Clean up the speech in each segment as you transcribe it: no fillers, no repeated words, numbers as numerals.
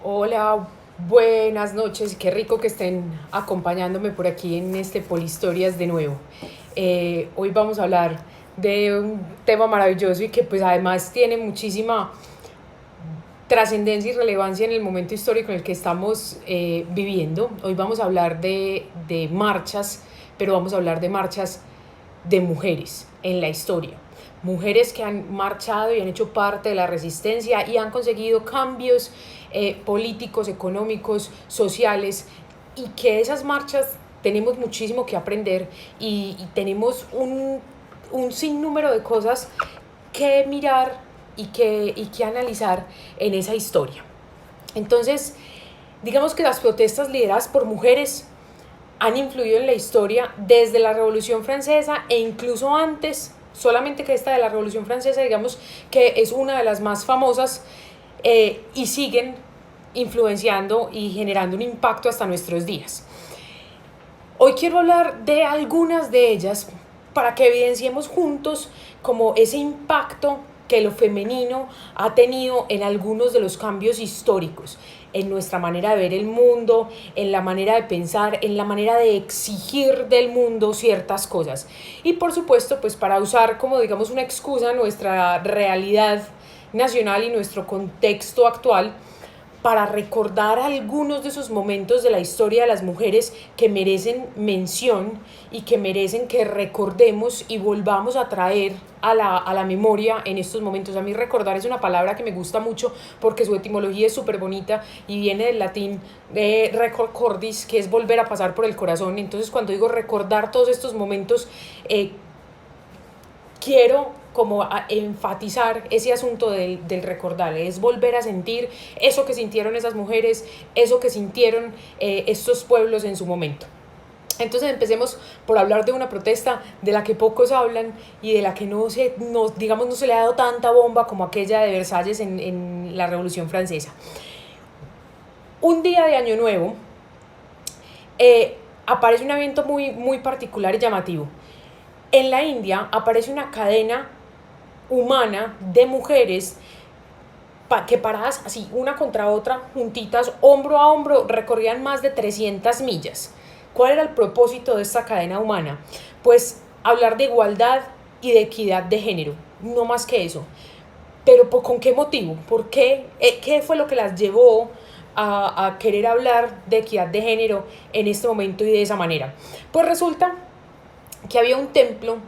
Hola, buenas noches, qué rico que estén acompañándome por aquí en este Polihistorias de nuevo. Hoy vamos a hablar de un tema maravilloso y que pues además tiene muchísima trascendencia y relevancia en el momento histórico en el que estamos viviendo. Hoy vamos a hablar de marchas, pero vamos a hablar de marchas de mujeres en la historia. Mujeres que han marchado y han hecho parte de la resistencia y han conseguido cambios políticos, económicos, sociales, y que esas marchas tenemos muchísimo que aprender y tenemos un sinnúmero de cosas que mirar y que analizar en esa historia. Entonces, digamos que las protestas lideradas por mujeres han influido en la historia desde la Revolución Francesa e incluso antes, solamente que esta de la Revolución Francesa, digamos que es una de las más famosas, y siguen influenciando y generando un impacto hasta nuestros días. Hoy quiero hablar de algunas de ellas para que evidenciemos juntos como ese impacto que lo femenino ha tenido en algunos de los cambios históricos, en nuestra manera de ver el mundo, en la manera de pensar, en la manera de exigir del mundo ciertas cosas. Y por supuesto, pues para usar como digamos una excusa nuestra realidad nacional y nuestro contexto actual, para recordar algunos de esos momentos de la historia de las mujeres que merecen mención y que merecen que recordemos y volvamos a traer a la memoria en estos momentos. A mí recordar es una palabra que me gusta mucho porque su etimología es súper bonita y viene del latín de recor cordis, que es volver a pasar por el corazón. Entonces cuando digo recordar todos estos momentos, quiero como a enfatizar ese asunto del recordar, es volver a sentir eso que sintieron esas mujeres, eso que sintieron estos pueblos en su momento. Entonces empecemos por hablar de una protesta de la que pocos hablan y de la que no se le ha dado tanta bomba como aquella de Versalles en la Revolución Francesa. Un día de Año Nuevo aparece un evento muy particular y llamativo. En la India aparece una cadena humana de mujeres que paradas así una contra otra, juntitas, hombro a hombro, recorrían más de 300 millas. ¿Cuál era el propósito de esta cadena humana? Pues hablar de igualdad y de equidad de género, no más que eso. Pero ¿con qué motivo? ¿Por qué? ¿Qué fue lo que las llevó a querer hablar de equidad de género en este momento y de esa manera? Pues resulta que había un templo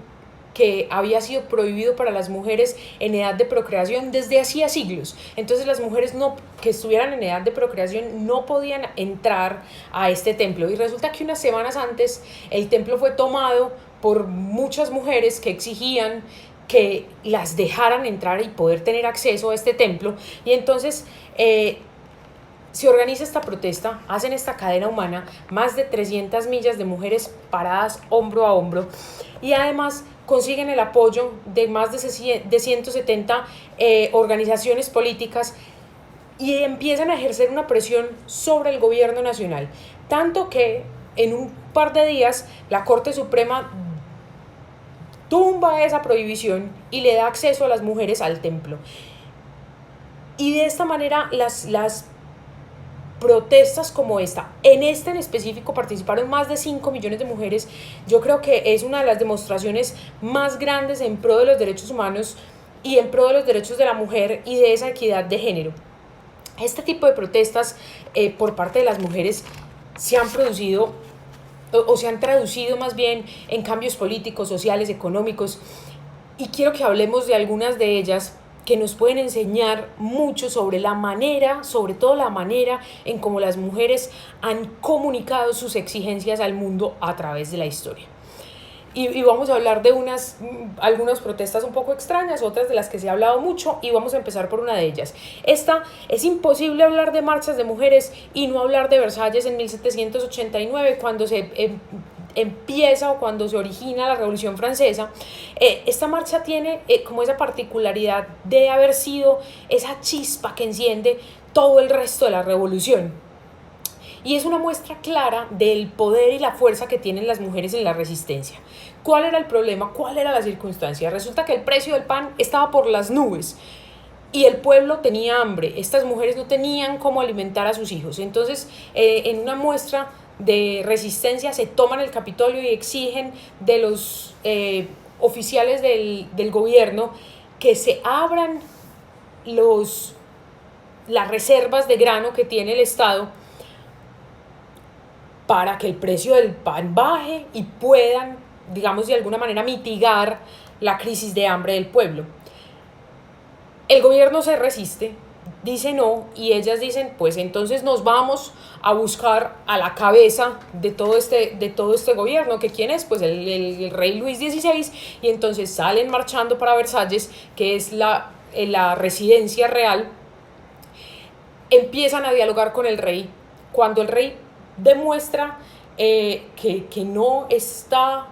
que había sido prohibido para las mujeres en edad de procreación desde hacía siglos. Entonces las mujeres que estuvieran en edad de procreación no podían entrar a este templo. Y resulta que unas semanas antes el templo fue tomado por muchas mujeres que exigían que las dejaran entrar y poder tener acceso a este templo. Y entonces se organiza esta protesta, hacen esta cadena humana, más de 300 millas de mujeres paradas hombro a hombro, y además consiguen el apoyo de más de 170 organizaciones políticas y empiezan a ejercer una presión sobre el gobierno nacional, tanto que en un par de días la Corte Suprema tumba esa prohibición y le da acceso a las mujeres al templo. Y de esta manera las protestas como esta, en específico participaron más de 5 millones de mujeres. Yo creo que es una de las demostraciones más grandes en pro de los derechos humanos y en pro de los derechos de la mujer y de esa equidad de género. Este tipo de protestas por parte de las mujeres se han producido o se han traducido más bien en cambios políticos, sociales, económicos, y quiero que hablemos de algunas de ellas que nos pueden enseñar mucho sobre la manera, sobre todo la manera en cómo las mujeres han comunicado sus exigencias al mundo a través de la historia. Y vamos a hablar de algunas protestas un poco extrañas, otras de las que se ha hablado mucho, y vamos a empezar por una de ellas. Es imposible hablar de marchas de mujeres y no hablar de Versalles en 1789, cuando se empieza o cuando se origina la Revolución Francesa. Esta marcha tiene como esa particularidad de haber sido esa chispa que enciende todo el resto de la revolución. y es una muestra clara del poder y la fuerza que tienen las mujeres en la resistencia. ¿Cuál era el problema? ¿Cuál era la circunstancia? Resulta que el precio del pan estaba por las nubes y el pueblo tenía hambre. Estas mujeres no tenían cómo alimentar a sus hijos. Entonces, en una muestra de resistencia, se toman el Capitolio y exigen de los oficiales del gobierno que se abran las reservas de grano que tiene el Estado para que el precio del pan baje y puedan, digamos, de alguna manera mitigar la crisis de hambre del pueblo. El gobierno se resiste, dice no, y ellas dicen, pues entonces nos vamos a buscar a la cabeza de todo este gobierno, que quién es, pues el rey Luis XVI, y entonces salen marchando para Versalles, que es la residencia real. Empiezan a dialogar con el rey. Cuando el rey demuestra que no está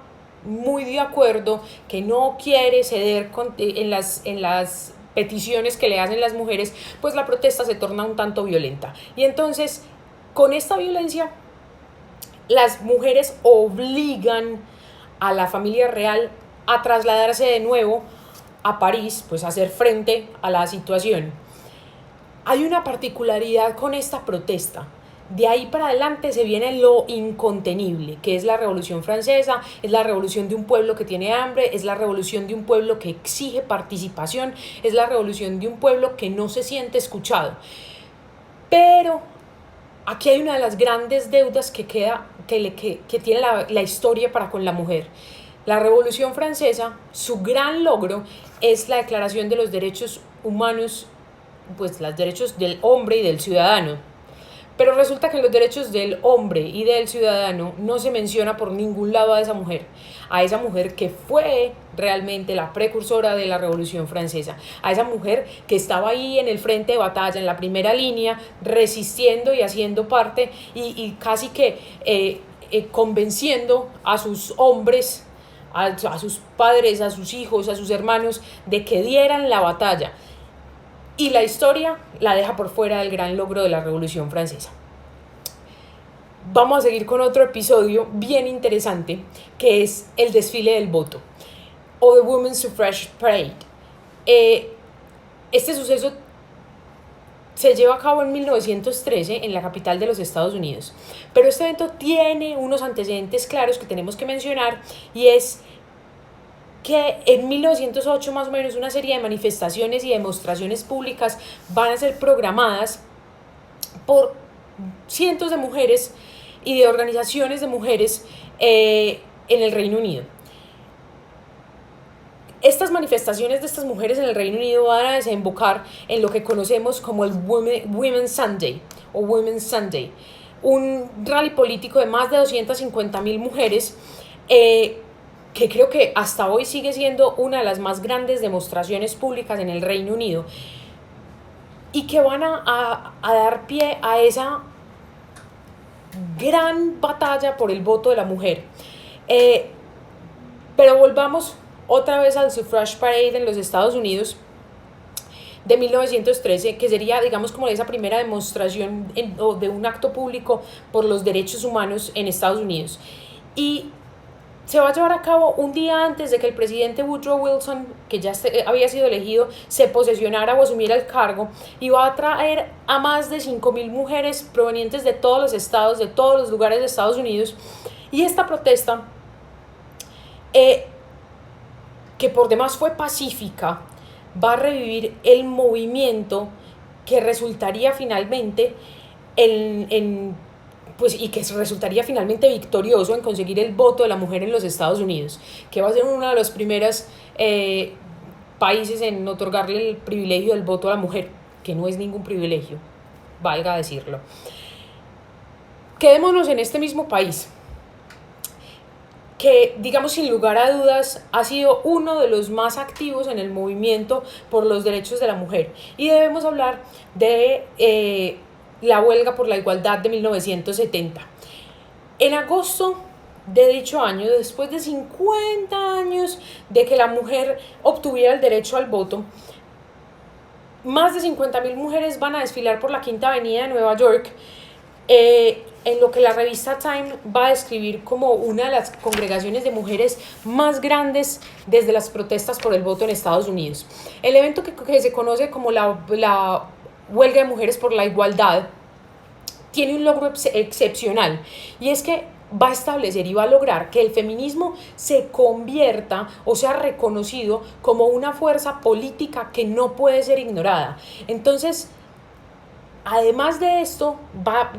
muy de acuerdo, que no quiere ceder en las peticiones que le hacen las mujeres, pues la protesta se torna un tanto violenta. Y entonces, con esta violencia, las mujeres obligan a la familia real a trasladarse de nuevo a París, pues a hacer frente a la situación. Hay una particularidad con esta protesta. De ahí para adelante se viene lo incontenible, que es la Revolución Francesa, es la revolución de un pueblo que tiene hambre, es la revolución de un pueblo que exige participación, es la revolución de un pueblo que no se siente escuchado. Pero aquí hay una de las grandes deudas que tiene la historia para con la mujer. La Revolución Francesa, su gran logro es la Declaración de los Derechos Humanos, pues los derechos del hombre y del ciudadano. Pero resulta que en los derechos del hombre y del ciudadano no se menciona por ningún lado a esa mujer que fue realmente la precursora de la Revolución Francesa, a esa mujer que estaba ahí en el frente de batalla, en la primera línea, resistiendo y haciendo parte y casi que convenciendo a sus hombres, a sus padres, a sus hijos, a sus hermanos, de que dieran la batalla. Y la historia la deja por fuera del gran logro de la Revolución Francesa. Vamos a seguir con otro episodio bien interesante, que es el desfile del voto, o The Women's Suffrage Parade. Este suceso se lleva a cabo en 1913 en la capital de los Estados Unidos. Pero este evento tiene unos antecedentes claros que tenemos que mencionar, y es que en 1908 más o menos una serie de manifestaciones y demostraciones públicas van a ser programadas por cientos de mujeres y de organizaciones de mujeres en el Reino Unido. Estas manifestaciones de estas mujeres en el Reino Unido van a desembocar en lo que conocemos como el Women's Sunday o Women's Sunday, un rally político de más de 250,000 mujeres que creo que hasta hoy sigue siendo una de las más grandes demostraciones públicas en el Reino Unido, y que van a dar pie a esa gran batalla por el voto de la mujer. Pero volvamos otra vez al Suffrage Parade en los Estados Unidos de 1913, que sería, digamos, como esa primera demostración de un acto público por los derechos humanos en Estados Unidos. Y se va a llevar a cabo un día antes de que el presidente Woodrow Wilson, que ya había sido elegido, se posesionara o asumiera el cargo, y va a traer a más de 5,000 mujeres provenientes de todos los estados, de todos los lugares de Estados Unidos. Y esta protesta, que por demás fue pacífica, va a revivir el movimiento que resultaría finalmente y que resultaría finalmente victorioso en conseguir el voto de la mujer en los Estados Unidos, que va a ser uno de los primeros países en otorgarle el privilegio del voto a la mujer, que no es ningún privilegio, valga decirlo. Quedémonos en este mismo país, que, digamos, sin lugar a dudas ha sido uno de los más activos en el movimiento por los derechos de la mujer, y debemos hablar de la huelga por la igualdad de 1970. En agosto de dicho año, después de 50 años de que la mujer obtuviera el derecho al voto, más de 50,000 mujeres van a desfilar por la Quinta Avenida de Nueva York en lo que la revista Time va a describir como una de las congregaciones de mujeres más grandes desde las protestas por el voto en Estados Unidos. El evento que se conoce como la Huelga de Mujeres por la Igualdad tiene un logro excepcional, y es que va a establecer y va a lograr que el feminismo se convierta o sea reconocido como una fuerza política que no puede ser ignorada. Entonces, además de esto, va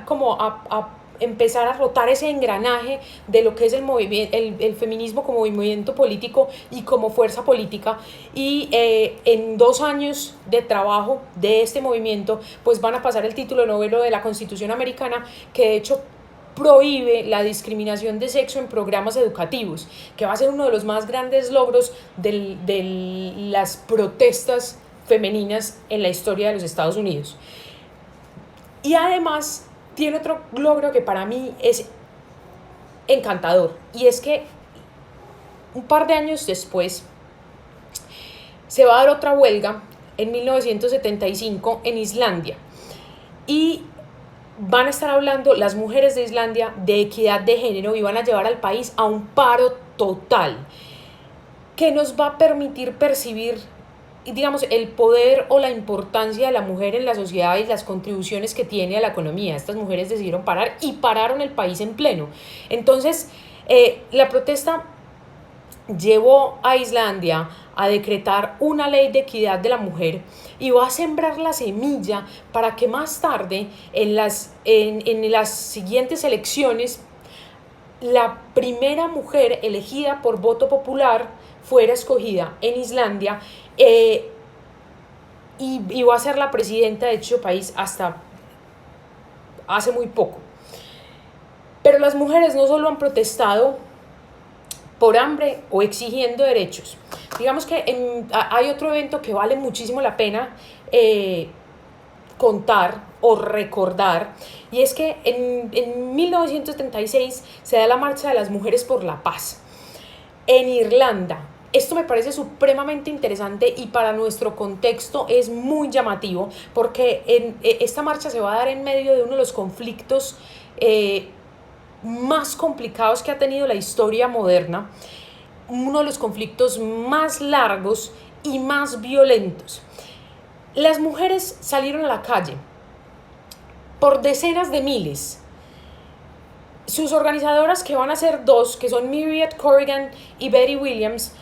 como a empezar a rotar ese engranaje de lo que es el feminismo como movimiento político y como fuerza política, y en 2 años de trabajo de este movimiento pues van a pasar el título noveno de la Constitución americana, que de hecho prohíbe la discriminación de sexo en programas educativos, que va a ser uno de los más grandes logros de las protestas femeninas en la historia de los Estados Unidos. Y además tiene otro logro que para mí es encantador, y es que un par de años después se va a dar otra huelga en 1975 en Islandia, y van a estar hablando las mujeres de Islandia de equidad de género y van a llevar al país a un paro total que nos va a permitir percibir, digamos, el poder o la importancia de la mujer en la sociedad y las contribuciones que tiene a la economía. Estas mujeres decidieron parar y pararon el país en pleno. Entonces, la protesta llevó a Islandia a decretar una ley de equidad de la mujer y va a sembrar la semilla para que más tarde, en las siguientes elecciones, la primera mujer elegida por voto popular fuera escogida en Islandia, y va a ser la presidenta de dicho país hasta hace muy poco. Pero las mujeres no solo han protestado por hambre o exigiendo derechos. Digamos que hay otro evento que vale muchísimo la pena contar o recordar, y es que en 1976 se da la Marcha de las Mujeres por la Paz en Irlanda. Esto me parece supremamente interesante y para nuestro contexto es muy llamativo, porque esta marcha se va a dar en medio de uno de los conflictos más complicados que ha tenido la historia moderna, uno de los conflictos más largos y más violentos. Las mujeres salieron a la calle por decenas de miles. Sus organizadoras, que van a ser 2, que son Myriad Corrigan y Betty Williams,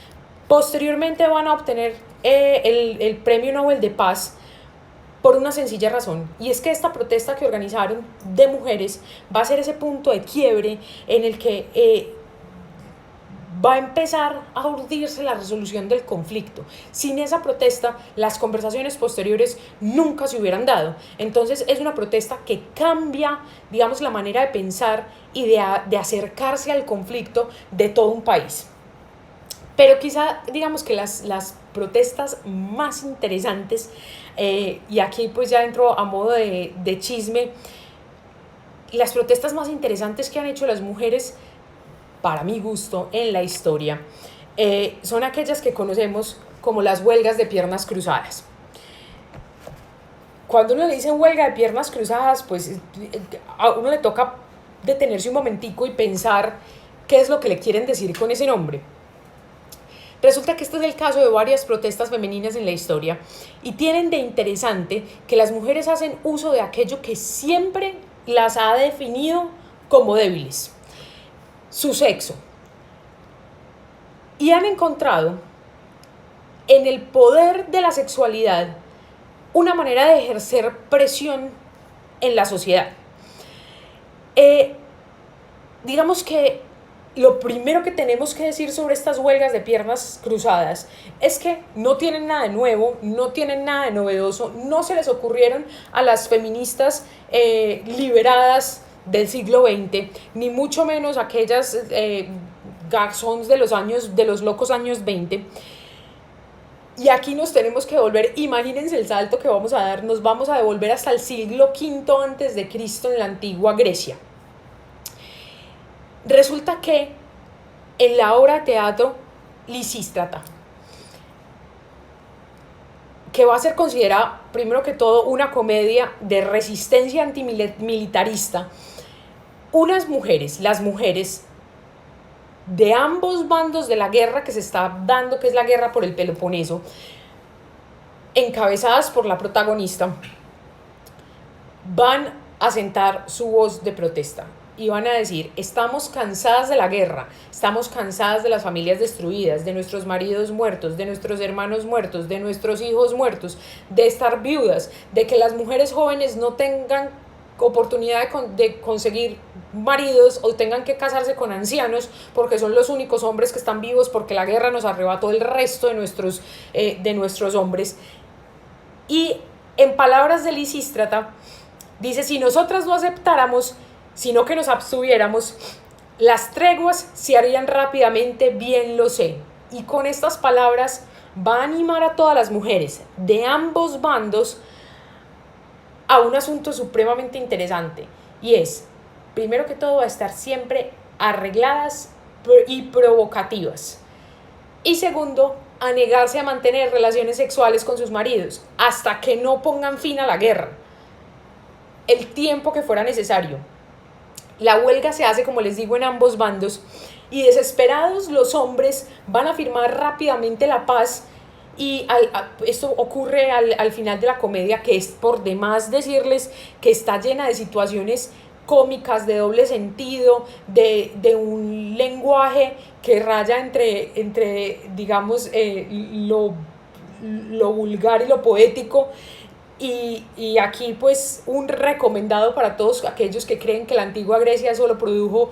posteriormente van a obtener el Premio Nobel de Paz por una sencilla razón, y es que esta protesta que organizaron de mujeres va a ser ese punto de quiebre en el que va a empezar a urdirse la resolución del conflicto. Sin esa protesta, las conversaciones posteriores nunca se hubieran dado. Entonces es una protesta que cambia, digamos, la manera de pensar y de acercarse al conflicto de todo un país. Pero quizá, digamos que las protestas más interesantes, y aquí pues ya entro a modo de chisme, las protestas más interesantes que han hecho las mujeres, para mi gusto, en la historia, son aquellas que conocemos como las huelgas de piernas cruzadas. Cuando uno le dice huelga de piernas cruzadas, pues a uno le toca detenerse un momentico y pensar qué es lo que le quieren decir con ese nombre. Resulta que este es el caso de varias protestas femeninas en la historia, y tienen de interesante que las mujeres hacen uso de aquello que siempre las ha definido como débiles: su sexo. Y han encontrado en el poder de la sexualidad una manera de ejercer presión en la sociedad. Digamos que lo primero que tenemos que decir sobre estas huelgas de piernas cruzadas es que no tienen nada de nuevo, no tienen nada de novedoso, no se les ocurrieron a las feministas liberadas del siglo XX, ni mucho menos aquellas garçons de los locos años 20. Y aquí nos tenemos que volver, imagínense el salto que vamos a dar, nos vamos a devolver hasta el siglo V antes de Cristo en la antigua Grecia. Resulta que en la obra de teatro Lisístrata, que va a ser considerada primero que todo una comedia de resistencia antimilitarista, las mujeres de ambos bandos de la guerra que se está dando, que es la guerra por el Peloponeso, encabezadas por la protagonista, van a sentar su voz de protesta y van a decir: estamos cansadas de la guerra, estamos cansadas de las familias destruidas, de nuestros maridos muertos, de nuestros hermanos muertos, de nuestros hijos muertos, de estar viudas, de que las mujeres jóvenes no tengan oportunidad de conseguir maridos o tengan que casarse con ancianos porque son los únicos hombres que están vivos, porque la guerra nos arrebató el resto de nuestros hombres. Y en palabras de Lisístrata dice: si nosotras no aceptáramos, sino que nos abstuviéramos, las treguas se harían rápidamente, bien lo sé. Y con estas palabras va a animar a todas las mujeres de ambos bandos a un asunto supremamente interesante, y es, primero que todo, a estar siempre arregladas y provocativas, y segundo, a negarse a mantener relaciones sexuales con sus maridos hasta que no pongan fin a la guerra, el tiempo que fuera necesario. La huelga se hace, como les digo, en ambos bandos, y desesperados los hombres van a firmar rápidamente la paz. Y esto ocurre al final de la comedia, que es por demás decirles que está llena de situaciones cómicas, de doble sentido, de un lenguaje que raya entre digamos, lo vulgar y lo poético. Y aquí pues un recomendado para todos aquellos que creen que la antigua Grecia solo produjo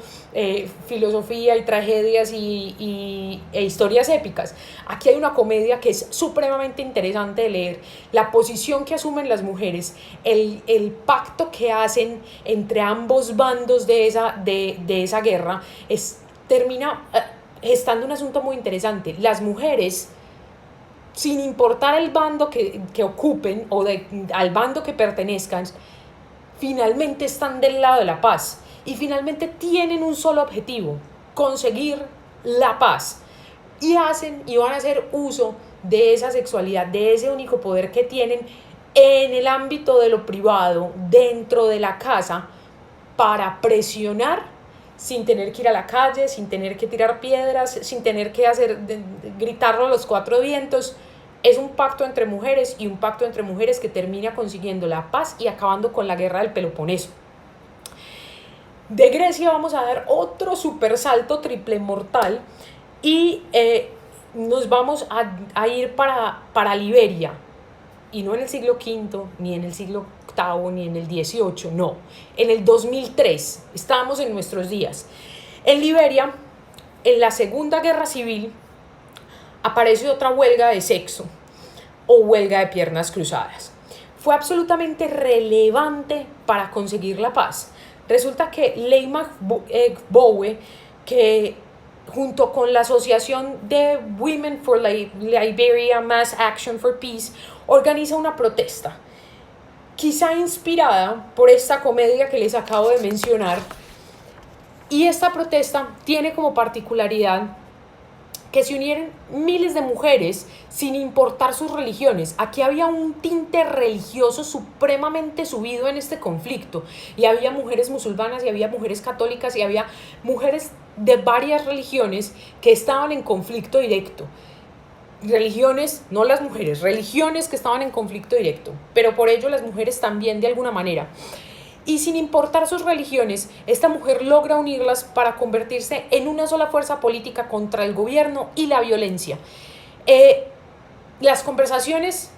filosofía y tragedias e historias épicas. Aquí hay una comedia que es supremamente interesante de leer, la posición que asumen las mujeres, el pacto que hacen entre ambos bandos de esa guerra, termina gestando un asunto muy interesante. Las mujeres, sin importar el bando que ocupen o al bando que pertenezcan, finalmente están del lado de la paz y finalmente tienen un solo objetivo: conseguir la paz, y van a hacer uso de esa sexualidad, de ese único poder que tienen en el ámbito de lo privado, dentro de la casa, para presionar sin tener que ir a la calle, sin tener que tirar piedras, sin tener que gritarlo a los cuatro vientos. Es un pacto entre mujeres, y un pacto entre mujeres que termina consiguiendo la paz y acabando con la guerra del Peloponeso. De Grecia vamos a dar otro super salto triple mortal y nos vamos a ir para Liberia, y no en el siglo V, ni en el siglo VIII, ni en el XVIII, no, en el 2003, estamos en nuestros días. En Liberia, en la Segunda Guerra Civil, aparece otra huelga de sexo, o huelga de piernas cruzadas. Fue absolutamente relevante para conseguir la paz. Resulta que Leymah Gbowee, que junto con la asociación de Women for Liberia Mass Action for Peace, organiza una protesta, quizá inspirada por esta comedia que les acabo de mencionar. Y esta protesta tiene como particularidad que se unieron miles de mujeres sin importar sus religiones. Aquí había un tinte religioso supremamente subido en este conflicto, y había mujeres musulmanas, y había mujeres católicas, y había mujeres de varias religiones que estaban en conflicto directo. Religiones, no las mujeres, religiones que estaban en conflicto directo, pero por ello las mujeres también de alguna manera. Y sin importar sus religiones, esta mujer logra unirlas para convertirse en una sola fuerza política contra el gobierno y la violencia. Las conversaciones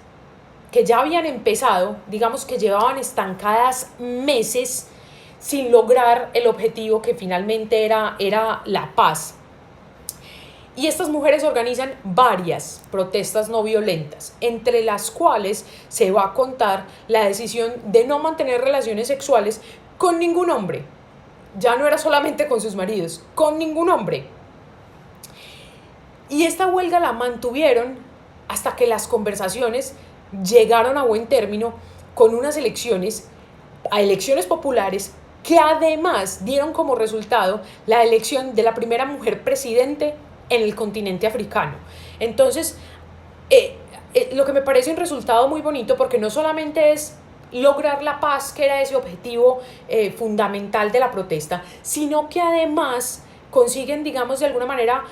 que ya habían empezado, digamos que llevaban estancadas meses sin lograr el objetivo que finalmente era la paz. Y estas mujeres organizan varias protestas no violentas, entre las cuales se va a contar la decisión de no mantener relaciones sexuales con ningún hombre. Ya no era solamente con sus maridos, con ningún hombre. Y esta huelga la mantuvieron hasta que las conversaciones llegaron a buen término con unas elecciones populares, que además dieron como resultado la elección de la primera mujer presidente en el continente africano. Entonces, lo que me parece un resultado muy bonito, porque no solamente es lograr la paz, que era ese objetivo fundamental de la protesta, sino que además consiguen, digamos, de alguna manera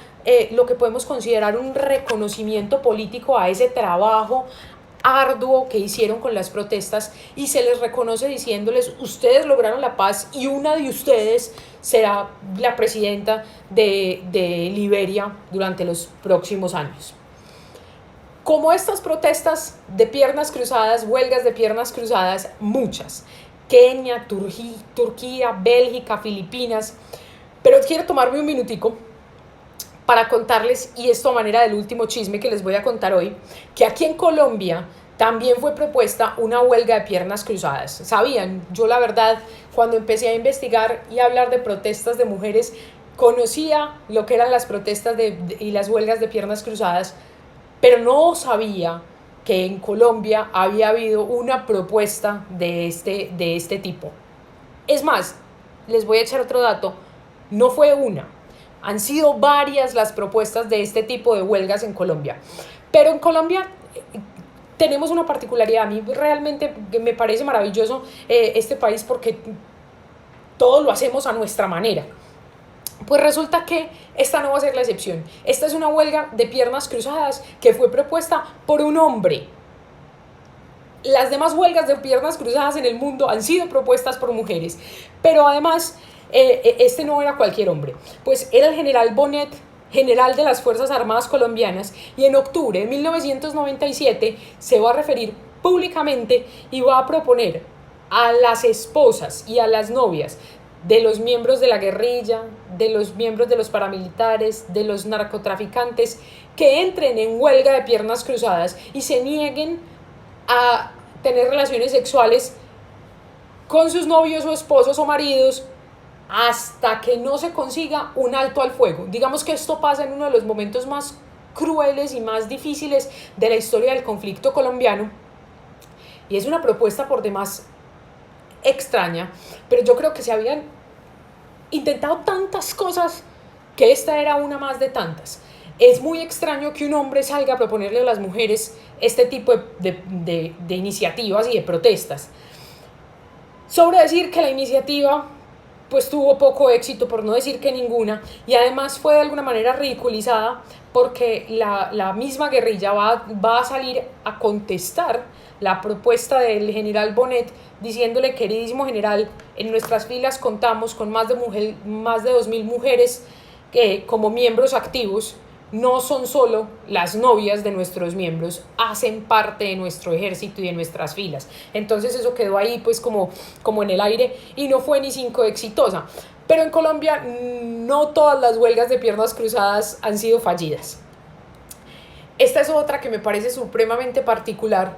lo que podemos considerar un reconocimiento político a ese trabajo arduo que hicieron con las protestas, y se les reconoce diciéndoles: ustedes lograron la paz y una de ustedes será la presidenta de Liberia durante los próximos años. Como estas protestas de piernas cruzadas, huelgas de piernas cruzadas, muchas: Kenia, Turquía, Bélgica, Filipinas. Pero quiero tomarme un minutico para contarles, y esto a manera del último chisme que les voy a contar hoy, que aquí en Colombia también fue propuesta una huelga de piernas cruzadas. ¿Sabían? Yo la verdad, cuando empecé a investigar y a hablar de protestas de mujeres, conocía lo que eran las protestas y las huelgas de piernas cruzadas, pero no sabía que en Colombia había habido una propuesta de este tipo. Es más, les voy a echar otro dato: no fue una, han sido varias las propuestas de este tipo de huelgas en Colombia. Pero en Colombia tenemos una particularidad. A mí realmente me parece maravilloso este país, porque todo lo hacemos a nuestra manera. Pues resulta que esta no va a ser la excepción. Esta es una huelga de piernas cruzadas que fue propuesta por un hombre. Las demás huelgas de piernas cruzadas en el mundo han sido propuestas por mujeres, pero además este no era cualquier hombre, pues era el general Bonet, general de las Fuerzas Armadas colombianas, y en octubre de 1997 se va a referir públicamente y va a proponer a las esposas y a las novias de los miembros de la guerrilla, de los miembros de los paramilitares, de los narcotraficantes, que entren en huelga de piernas cruzadas y se nieguen a tener relaciones sexuales con sus novios o esposos o maridos hasta que no se consiga un alto al fuego. Digamos que esto pasa en uno de los momentos más crueles y más difíciles de la historia del conflicto colombiano, y es una propuesta por demás extraña, pero yo creo que se habían intentado tantas cosas que esta era una más de tantas. Es muy extraño que un hombre salga a proponerle a las mujeres este tipo de iniciativas y de protestas. Sobra decir que la iniciativa pues tuvo poco éxito, por no decir que ninguna, y además fue de alguna manera ridiculizada, porque la misma guerrilla va a salir a contestar la propuesta del general Bonet, diciéndole: queridísimo general, en nuestras filas contamos con más de 2.000 mujeres que, como miembros activos, no son solo las novias de nuestros miembros, hacen parte de nuestro ejército y de nuestras filas. Entonces eso quedó ahí pues como en el aire, y no fue ni cinco exitosa. Pero en Colombia no todas las huelgas de piernas cruzadas han sido fallidas. Esta es otra que me parece supremamente particular,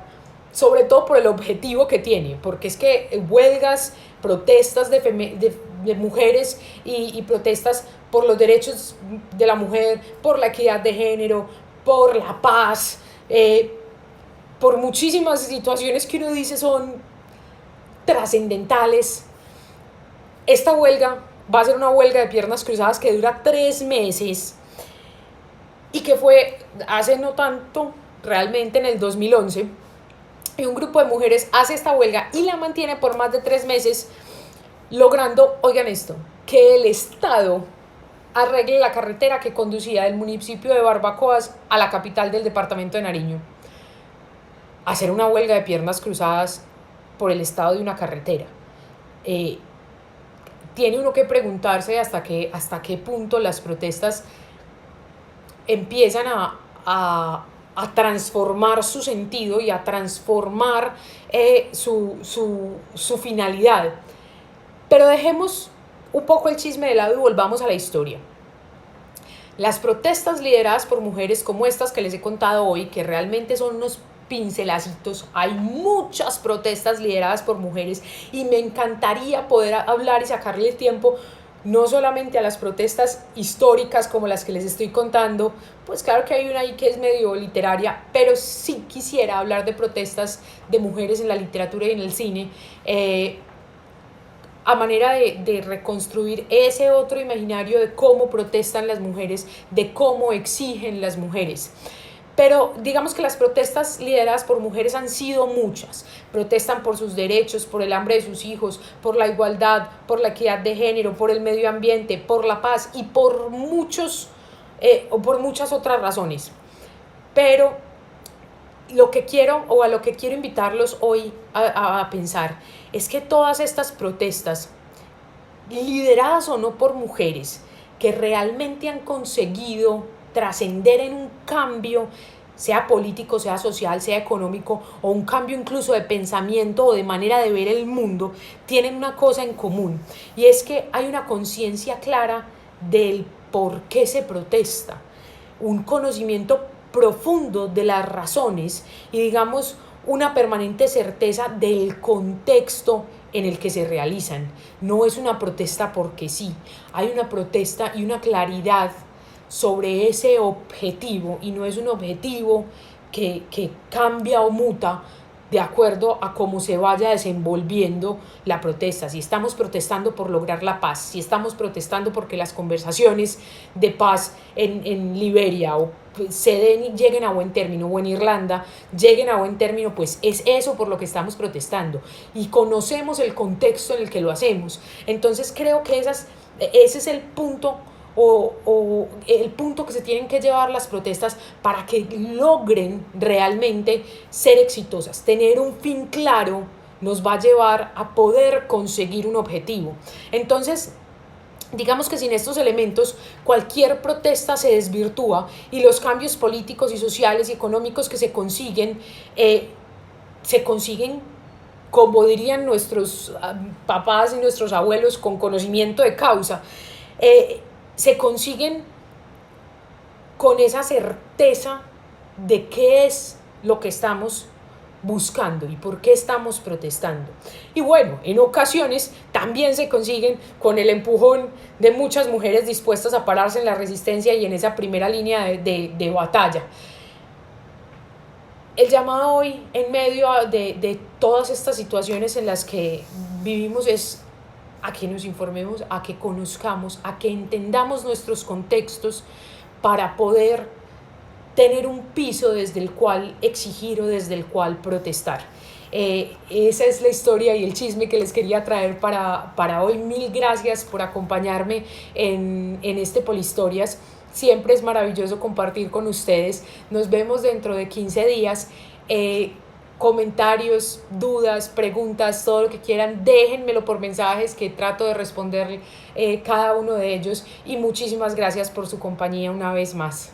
sobre todo por el objetivo que tiene, porque es que huelgas, protestas de mujeres y protestas por los derechos de la mujer, por la equidad de género, por la paz, por muchísimas situaciones que uno dice son trascendentales. Esta huelga va a ser una huelga de piernas cruzadas que dura 3 meses y que fue hace no tanto, realmente en el 2011, y un grupo de mujeres hace esta huelga y la mantiene por más de 3 meses, logrando, oigan esto, que el Estado arregle la carretera que conducía del municipio de Barbacoas a la capital del departamento de Nariño. Hacer una huelga de piernas cruzadas por el estado de una carretera. Tiene uno que preguntarse hasta qué punto las protestas empiezan a transformar su sentido y a transformar su finalidad. Pero dejemos un poco el chisme de lado y volvamos a la historia. Las protestas lideradas por mujeres como estas que les he contado hoy, que realmente son unos pincelacitos, hay muchas protestas lideradas por mujeres, y me encantaría poder hablar y sacarle el tiempo no solamente a las protestas históricas como las que les estoy contando, pues claro que hay una ahí que es medio literaria, pero sí quisiera hablar de protestas de mujeres en la literatura y en el cine, a manera de reconstruir ese otro imaginario de cómo protestan las mujeres, de cómo exigen las mujeres. Pero digamos que las protestas lideradas por mujeres han sido muchas. Protestan por sus derechos, por el hambre de sus hijos, por la igualdad, por la equidad de género, por el medio ambiente, por la paz y por muchas otras razones. Pero lo que quiero o a lo que quiero invitarlos hoy a pensar es que todas estas protestas, lideradas o no por mujeres, que realmente han conseguido trascender en un cambio, sea político, sea social, sea económico, o un cambio incluso de pensamiento o de manera de ver el mundo, tienen una cosa en común, y es que hay una conciencia clara del por qué se protesta, un conocimiento profundo de las razones y, digamos, una permanente certeza del contexto en el que se realizan. No es una protesta porque sí, hay una protesta y una claridad sobre ese objetivo, y no es un objetivo que cambia o muta de acuerdo a cómo se vaya desenvolviendo la protesta. Si estamos protestando por lograr la paz, si estamos protestando porque las conversaciones de paz en Liberia o lleguen a buen término, o en Irlanda lleguen a buen término, pues es eso por lo que estamos protestando y conocemos el contexto en el que lo hacemos. Entonces creo que ese es el punto o el punto que se tienen que llevar las protestas para que logren realmente ser exitosas. Tener un fin claro nos va a llevar a poder conseguir un objetivo. Entonces, digamos que sin estos elementos cualquier protesta se desvirtúa y los cambios políticos y sociales y económicos que se consiguen como dirían nuestros papás y nuestros abuelos, con conocimiento de causa. Se consiguen con esa certeza de qué es lo que estamos buscando y por qué estamos protestando. Y bueno, en ocasiones también se consiguen con el empujón de muchas mujeres dispuestas a pararse en la resistencia y en esa primera línea de batalla. El llamado hoy, en medio de todas estas situaciones en las que vivimos, es a que nos informemos, a que conozcamos, a que entendamos nuestros contextos para poder tener un piso desde el cual exigir o desde el cual protestar. Esa es la historia y el chisme que les quería traer para hoy. Mil gracias por acompañarme en este Polihistorias. Siempre es maravilloso compartir con ustedes. Nos vemos dentro de 15 días. Comentarios, dudas, preguntas, todo lo que quieran, déjenmelo por mensajes que trato de responder cada uno de ellos. Y muchísimas gracias por su compañía una vez más.